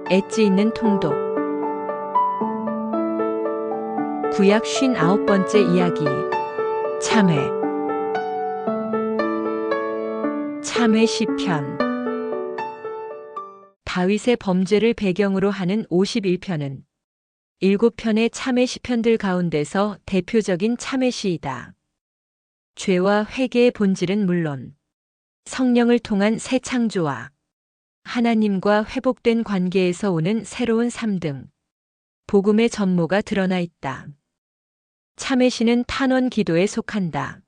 엣지 있는 통독. 구약 59번째 이야기. 참회. 참회 시편. 다윗의 범죄를 배경으로 하는 51편은 7편의 참회 시편들 가운데서 대표적인 참회 시이다. 죄와 회개의 본질은 물론 성령을 통한 새 창조와 하나님과 회복된 관계에서 오는 새로운 삶 등 복음의 전모가 드러나 있다. 참회 시는 탄원 기도에 속한다.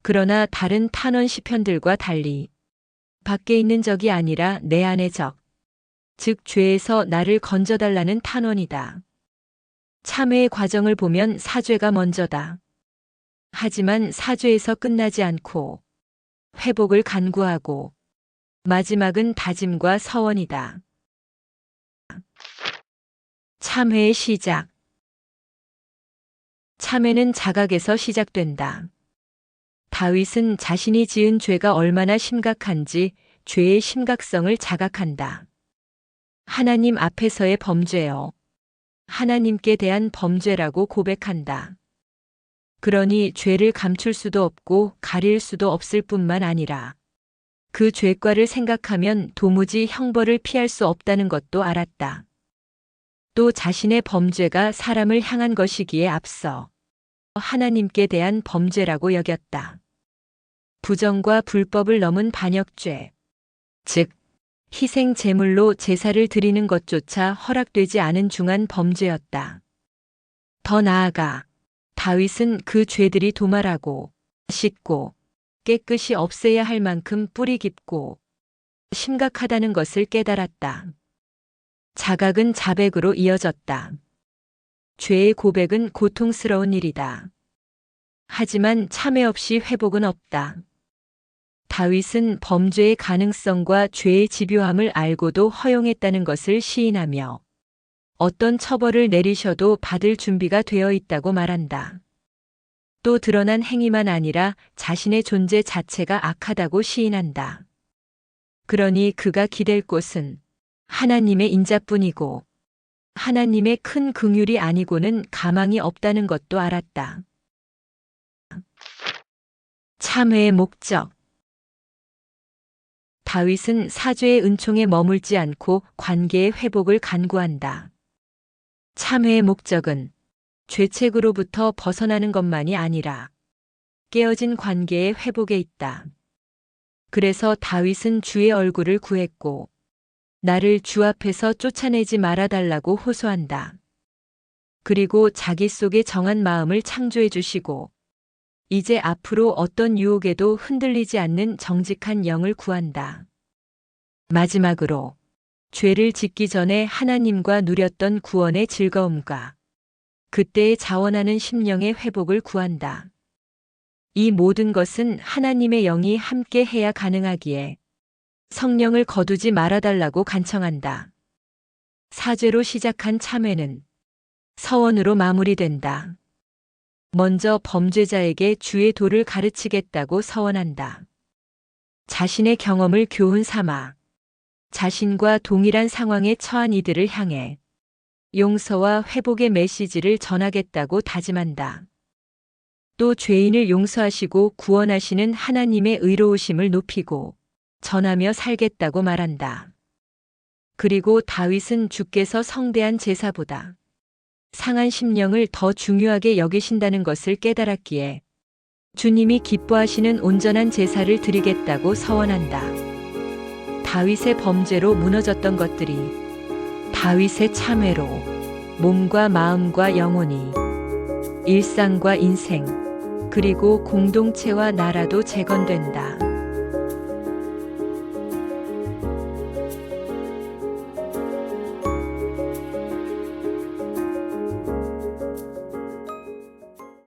그러나 다른 탄원 시편들과 달리 밖에 있는 적이 아니라 내 안의 적, 즉 죄에서 나를 건져달라는 탄원이다. 참회의 과정을 보면 사죄가 먼저다. 하지만 사죄에서 끝나지 않고 회복을 간구하고 마지막은 다짐과 서원이다. 참회의 시작. 참회는 자각에서 시작된다. 다윗은 자신이 지은 죄가 얼마나 심각한지 죄의 심각성을 자각한다. 하나님 앞에서의 범죄요. 하나님께 대한 범죄라고 고백한다. 그러니 죄를 감출 수도 없고 가릴 수도 없을 뿐만 아니라 그 죄과를 생각하면 도무지 형벌을 피할 수 없다는 것도 알았다. 또 자신의 범죄가 사람을 향한 것이기에 앞서 하나님께 대한 범죄라고 여겼다. 부정과 불법을 넘은 반역죄, 즉 희생 제물로 제사를 드리는 것조차 허락되지 않은 중한 범죄였다. 더 나아가 다윗은 그 죄들이 도말하고 씻고 깨끗이 없애야 할 만큼 뿌리 깊고 심각하다는 것을 깨달았다. 자각은 자백으로 이어졌다. 죄의 고백은 고통스러운 일이다. 하지만 참회 없이 회복은 없다. 다윗은 범죄의 가능성과 죄의 집요함을 알고도 허용했다는 것을 시인하며 어떤 처벌을 내리셔도 받을 준비가 되어 있다고 말한다. 또 드러난 행위만 아니라 자신의 존재 자체가 악하다고 시인한다. 그러니 그가 기댈 곳은 하나님의 인자뿐이고 하나님의 큰 긍휼이 아니고는 가망이 없다는 것도 알았다. 참회의 목적. 다윗은 사죄의 은총에 머물지 않고 관계의 회복을 간구한다. 참회의 목적은 죄책으로부터 벗어나는 것만이 아니라 깨어진 관계의 회복에 있다. 그래서 다윗은 주의 얼굴을 구했고 나를 주 앞에서 쫓아내지 말아달라고 호소한다. 그리고 자기 속에 정한 마음을 창조해 주시고 이제 앞으로 어떤 유혹에도 흔들리지 않는 정직한 영을 구한다. 마지막으로 죄를 짓기 전에 하나님과 누렸던 구원의 즐거움과 그때의 자원하는 심령의 회복을 구한다. 이 모든 것은 하나님의 영이 함께 해야 가능하기에 성령을 거두지 말아달라고 간청한다. 사죄로 시작한 참회는 서원으로 마무리된다. 먼저 범죄자에게 주의 도를 가르치겠다고 서원한다. 자신의 경험을 교훈 삼아 자신과 동일한 상황에 처한 이들을 향해 용서와 회복의 메시지를 전하겠다고 다짐한다. 또 죄인을 용서하시고 구원하시는 하나님의 의로우심을 높이고 전하며 살겠다고 말한다. 그리고 다윗은 주께서 성대한 제사보다 상한 심령을 더 중요하게 여기신다는 것을 깨달았기에 주님이 기뻐하시는 온전한 제사를 드리겠다고 서원한다. 다윗의 범죄로 무너졌던 것들이 다윗의 참회로 몸과 마음과 영혼이 일상과 인생 그리고 공동체와 나라도 재건된다.